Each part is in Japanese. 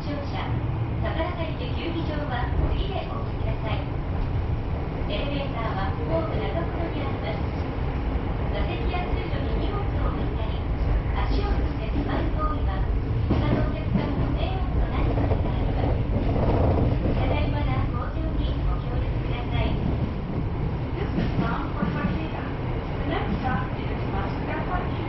庁舎宝狩手球技場は次でお降りください。エレベーターはホーム中ほどにあります。座席や通路に荷物を置いたり足を振って座る行為は他のお客様の迷惑となる恐れがあります。車内マナー向上にご協力ください。 This is bound for Takeda. The next stop is Matsudaguchi,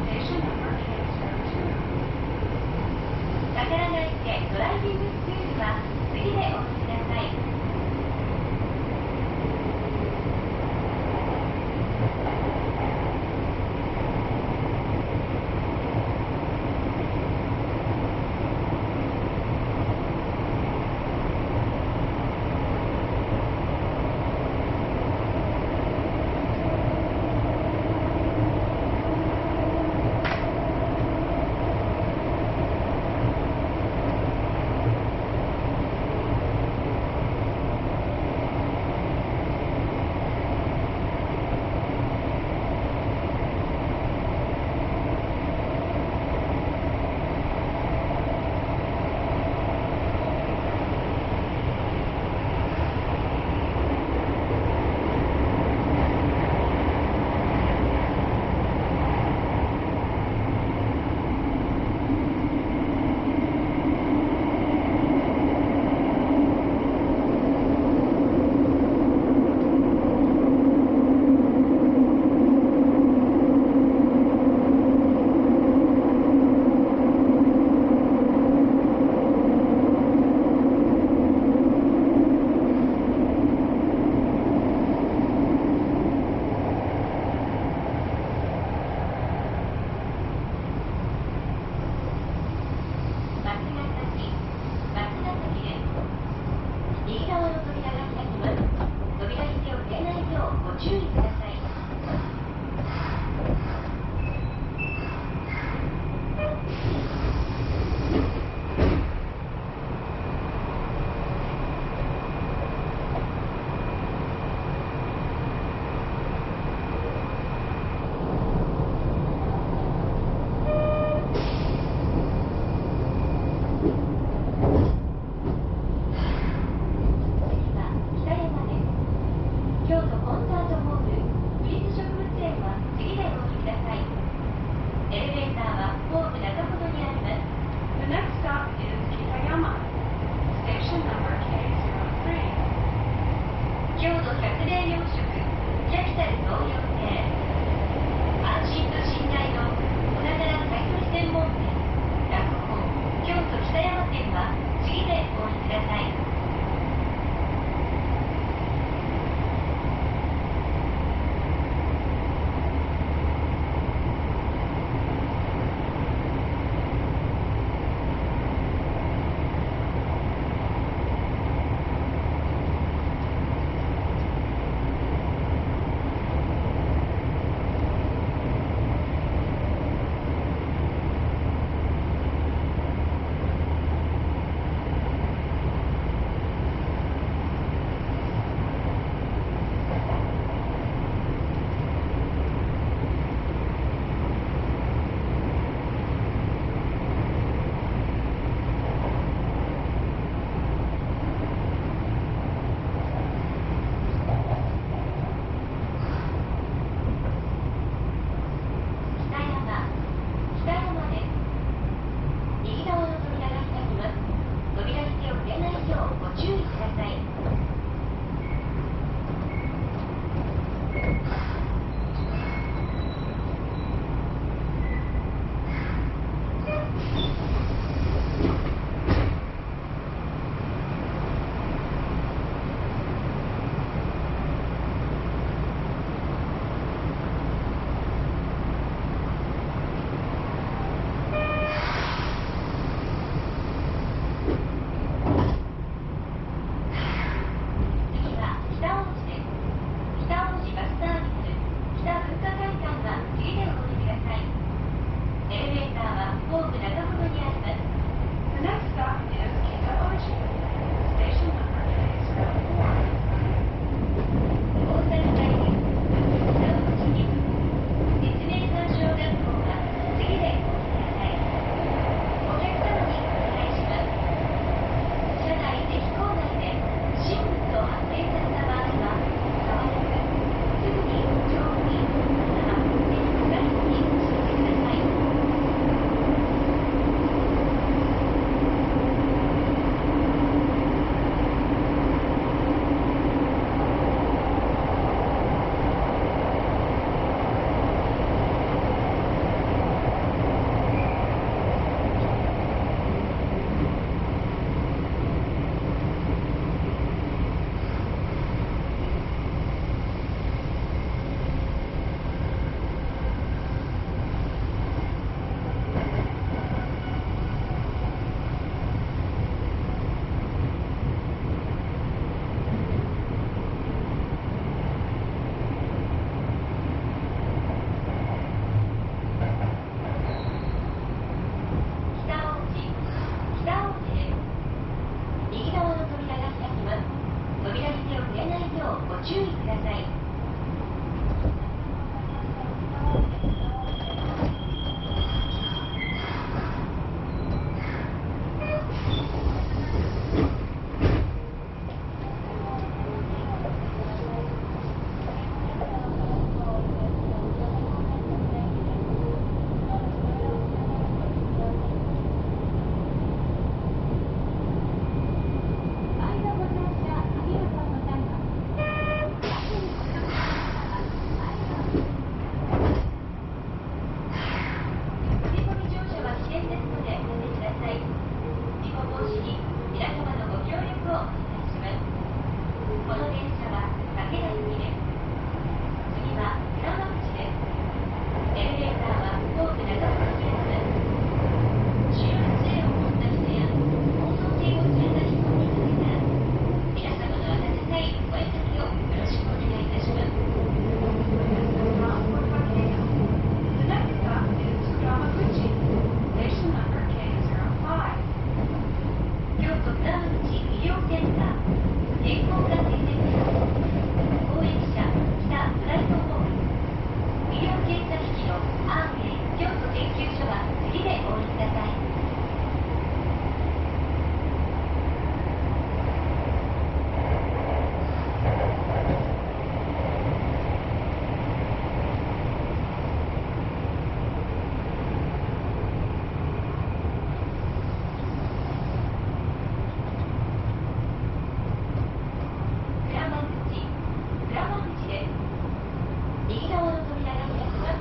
station number K02. 宝狩手ドライビングスクールは次でお降りください。天候が停電します。公益車北フライトホーム、医療検査機器のアーウェイ京都研究所は次でお降りください。右側の扉が開きます。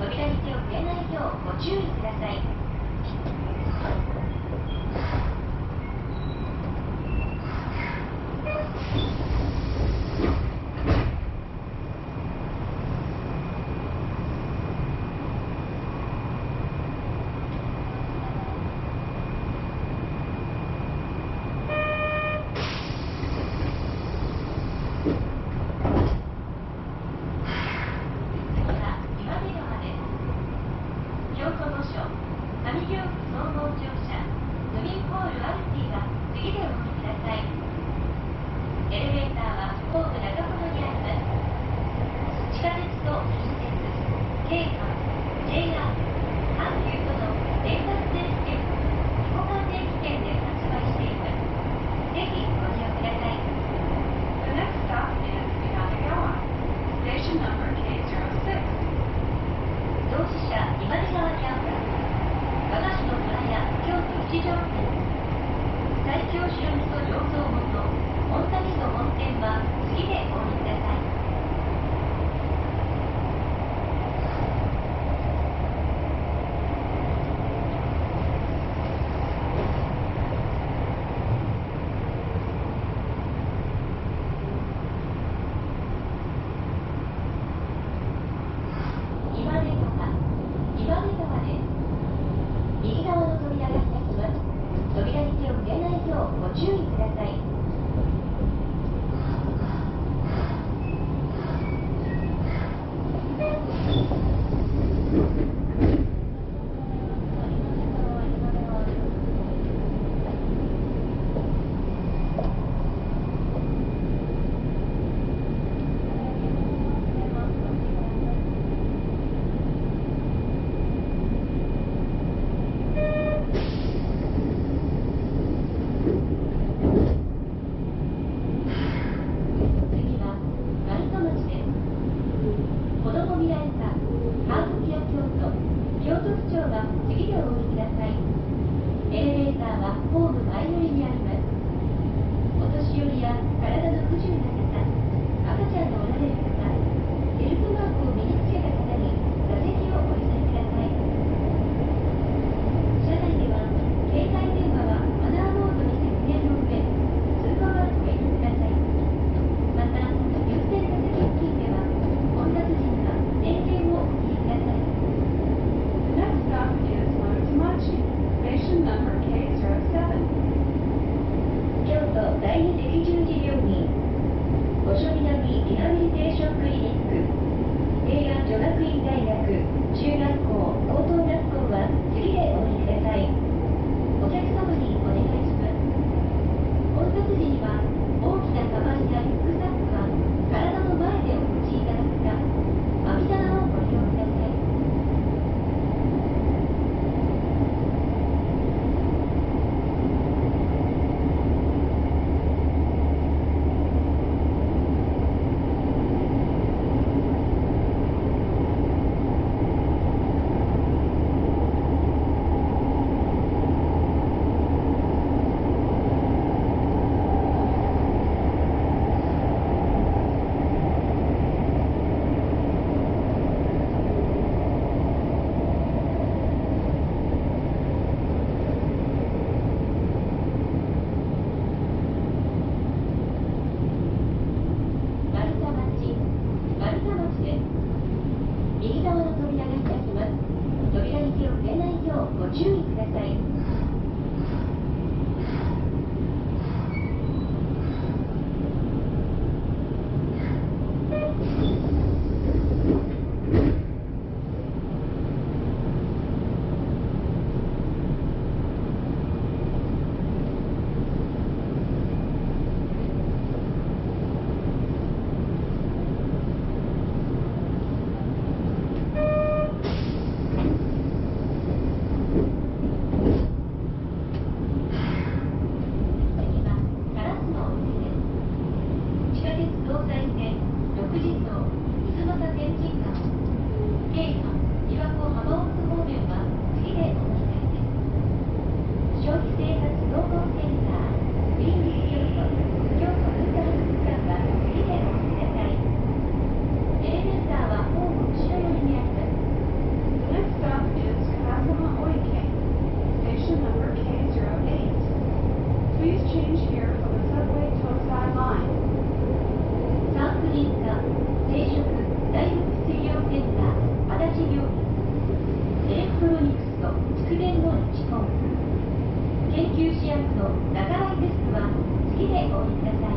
扉に手を触れないようご注意ください。京都御所上京区総合庁舎ドミンホールアルティは次でお降りください。エレベーターはホーム中ほどにあります。地下鉄と近鉄、京阪、JR、阪急との連絡電券、自己還定期券で発売しています。ぜひご利用ください。The next stop is Inamigawa. Station number K06. 同志社今出川キャンパス、和菓子の虎屋京都一条店、最強白味噌醸造元本田味噌本店は次でお降りください。今出川です。右側の扉が開きます。扉に手を触れないようご注意ください。子ども未来館、ハーブピア京都、京都府庁は次でお降りください。エレベーターはホーム前寄りにあります。お年寄りや体の不自由な方、赤ちゃんのおられる方、ヘルプマークを身につけた方に座席をお譲りください。車内では携帯電話はマナーボードに説明の上、通話はご遠慮ください。また、優先座席付近では混雑時には電源をお切りください。The next stop is Marutsumachi. Station number K07. 京都第二赤十字病院、御所南リハビリテーションクリニック、平安女学院大学、中学校、高等学校は次でお降りください。お客様にお願いします。混雑時には大きなカバンやリュックサックは体の前でお持ちいただくか、網棚をご利用ください。右側の扉が開きます。扉に手を触れないようご注意ください。急止薬の中割デスクは次でお降りください。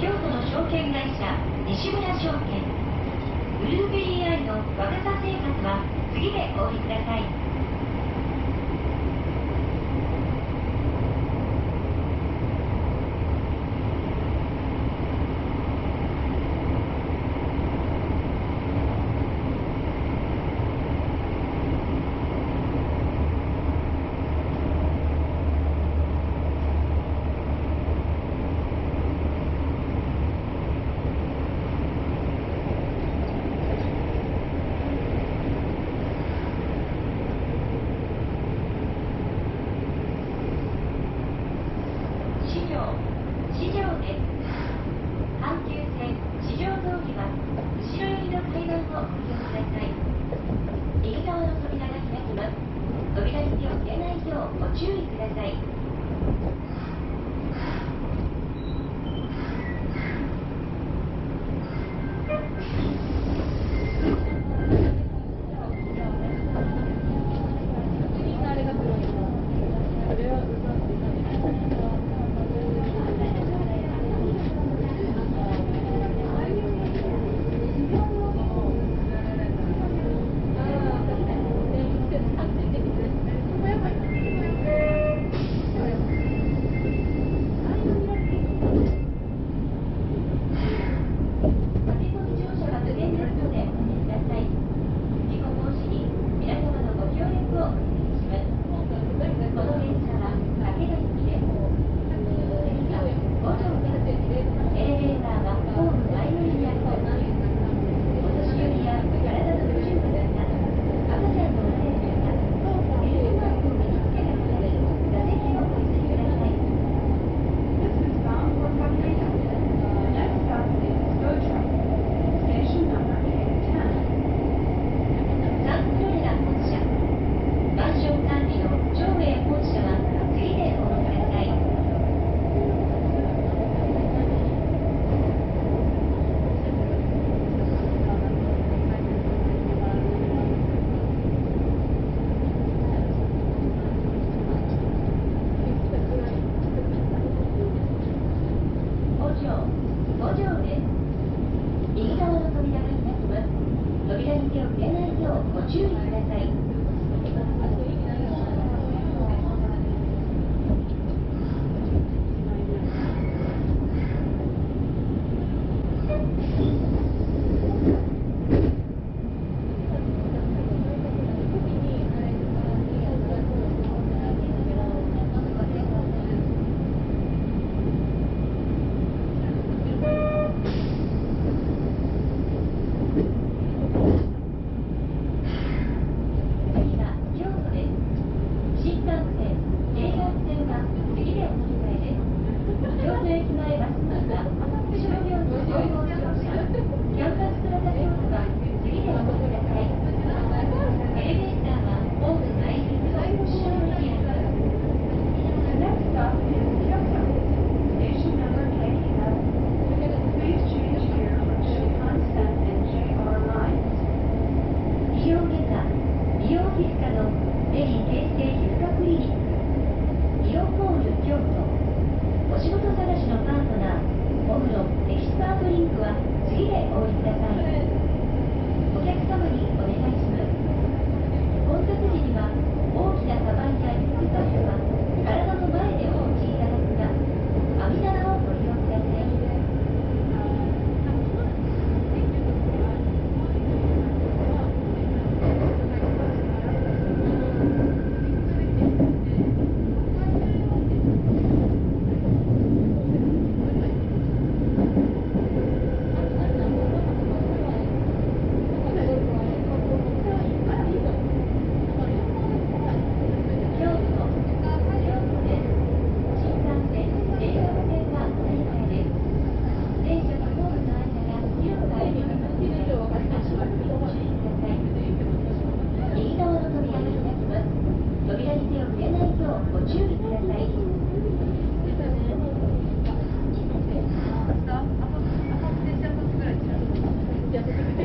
京都の証券会社西村証券ブルーベリーアイの若さ生活は次でお降りください。四条です。阪急線四条通りは後ろ寄りの階段をご利用ください。右側の扉が開きます。扉に手を入れないようご注意ください。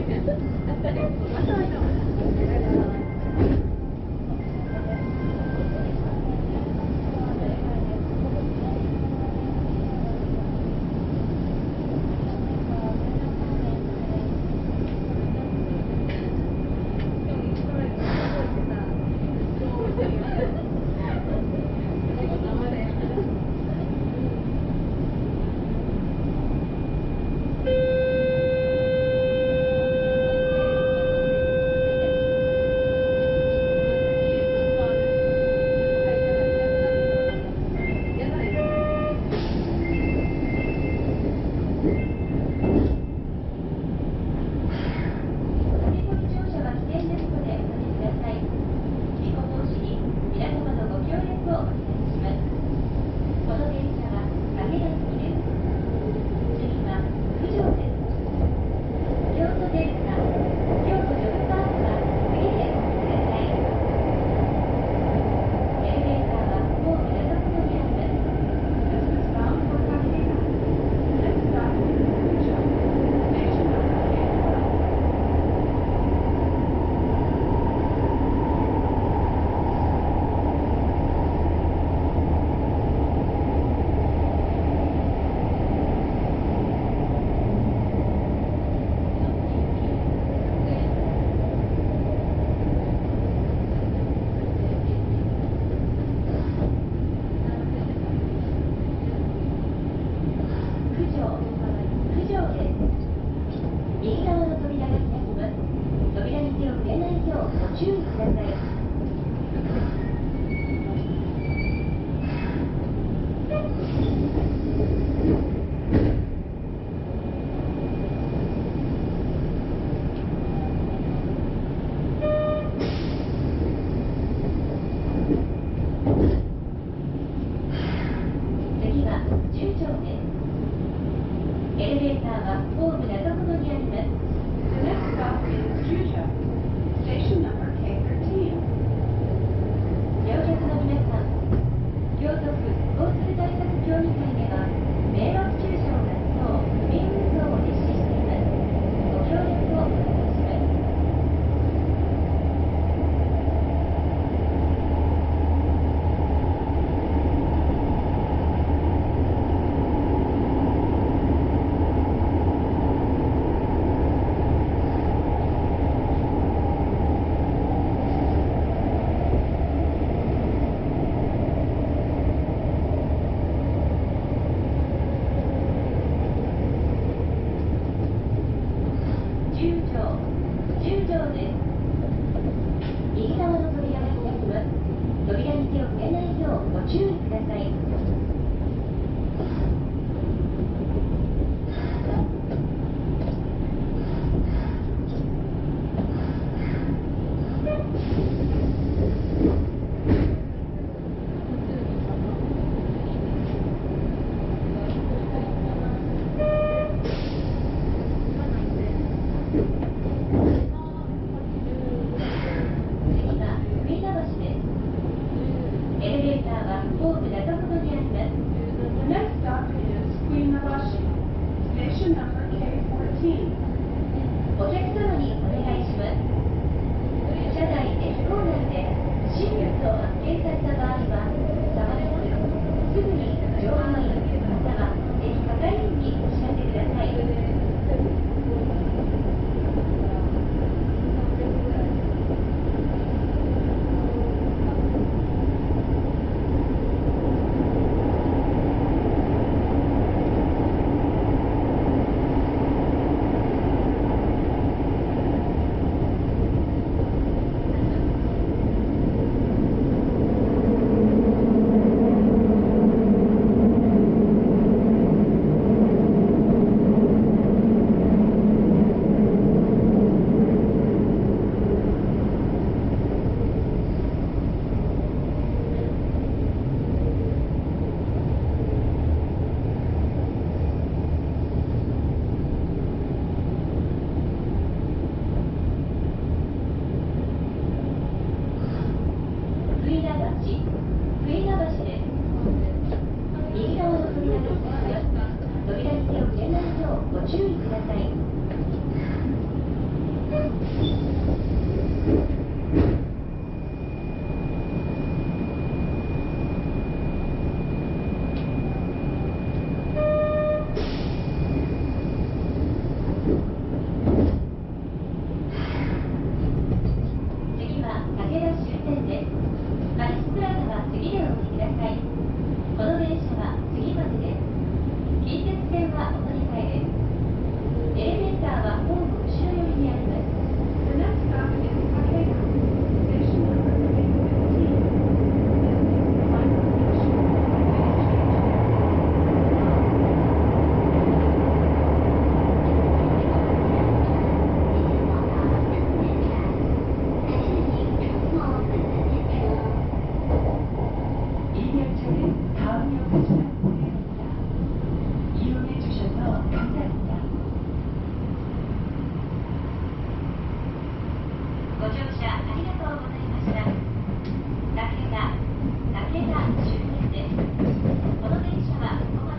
まご乗車ありがとうございました。武田終点です。この電車はここまで